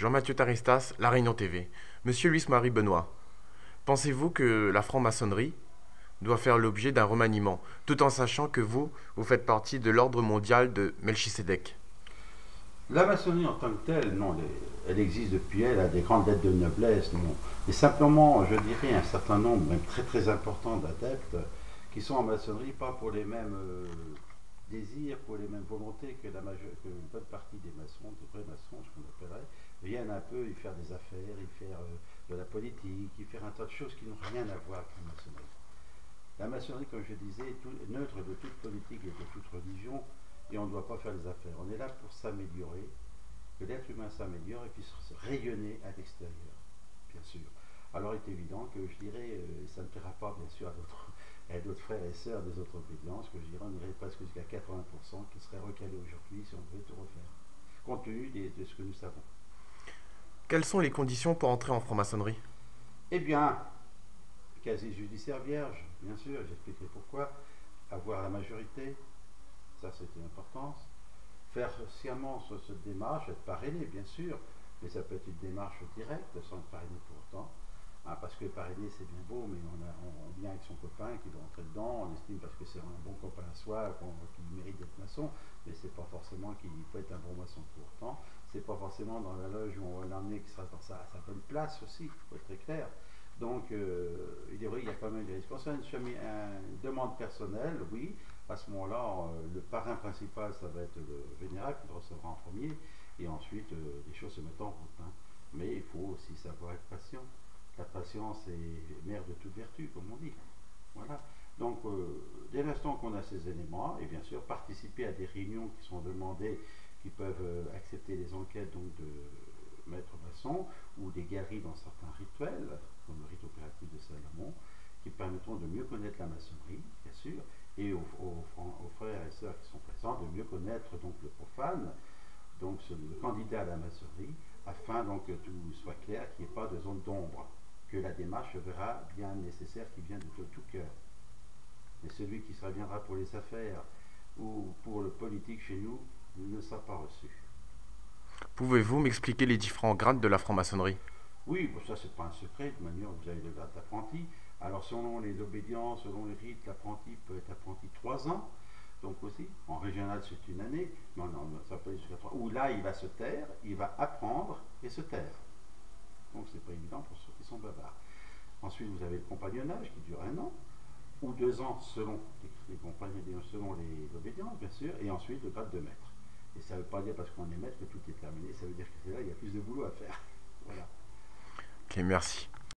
Jean-Mathieu Taristas, La Réunion TV. Monsieur Luis-Marie Benoît, pensez-vous que la franc-maçonnerie doit faire l'objet d'un remaniement, tout en sachant que vous faites partie de l'ordre mondial de Melchisédek? La maçonnerie en tant que telle, non, elle existe depuis elle, a des grandes lettres de noblesse, non. Mais simplement, je dirais, un certain nombre, même très très important d'adeptes, qui sont en maçonnerie pas pour les mêmes désirs, pour les mêmes volontés que une bonne partie des maçons, des vrais maçons, ce qu'on appellerait, viennent un peu y faire des affaires, y faire de la politique, y faire un tas de choses qui n'ont rien à voir avec la maçonnerie. La maçonnerie, comme je disais, est neutre de toute politique et de toute religion, et on ne doit pas faire des affaires. On est là pour s'améliorer, que l'être humain s'améliore et puisse rayonner à l'extérieur, bien sûr. Alors il est évident que je dirais, ça ne plaira pas bien sûr à d'autres frères et sœurs des autres obédiences, que je dirais on irait presque jusqu'à 80% qui seraient recalés aujourd'hui si on devait tout refaire, compte tenu de ce que nous savons. Quelles sont les conditions pour entrer en franc-maçonnerie? Eh bien, quasi judiciaire vierge, bien sûr, j'expliquerai pourquoi. Avoir la majorité, ça c'est une importance. Faire sciemment cette démarche, être parrainé bien sûr, mais ça peut être une démarche directe sans être parrainé pour autant. Ah, parce que parrainer c'est bien beau, mais on vient avec son copain qui doit entrer dedans, on estime parce que c'est un bon copain à soi, qu'il mérite d'être maçon, mais c'est pas forcément qu'il peut être un bon maçon pour autant. C'est pas forcément dans la loge où on va l'emmener qui sera dans sa bonne place aussi, il faut être très clair. Donc il est vrai qu'il y a quand même des risques. Concernant une demande personnelle, oui, à ce moment-là, le parrain principal, ça va être le vénérable qui le recevra en premier, et ensuite les choses se mettent en route. Hein. Mais il faut aussi savoir être patient. La patience est mère de toute vertu, comme on dit. Voilà. Donc, dès l'instant qu'on a ces éléments, et bien sûr, participer à des réunions qui sont demandées, qui peuvent accepter les enquêtes donc, de maître maçon, ou des galeries dans certains rituels, comme le rite opératif de Salomon, qui permettront de mieux connaître la maçonnerie, bien sûr, et aux frères et sœurs qui sont présents de mieux connaître donc le profane, donc le candidat à la maçonnerie, afin donc que tout soit clair, qu'il n'y ait pas de zone d'ombre, que la démarche verra bien nécessaire qui vient de tout cœur. Mais celui qui se reviendra pour les affaires ou pour le politique chez nous ne sera pas reçu. Pouvez-vous m'expliquer les différents grades de la franc-maçonnerie? Oui, bon, ça c'est pas un secret, de manière vous avez le grade d'apprenti. Alors selon les obédiences, selon les rites, l'apprenti peut être apprenti 3 ans, donc aussi, en régional c'est une année, non, non, ça peut être jusqu'à 3 où là il va se taire, il va apprendre et se taire. Donc c'est pas évident pour ceux qui sont bavards. Ensuite vous avez le compagnonnage qui dure 1 an, ou 2 ans selon selon l'obédience bien sûr, et ensuite le grade de maître. Et ça ne veut pas dire parce qu'on est maître que tout est terminé, ça veut dire que c'est là il y a plus de boulot à faire. Voilà. Ok, merci.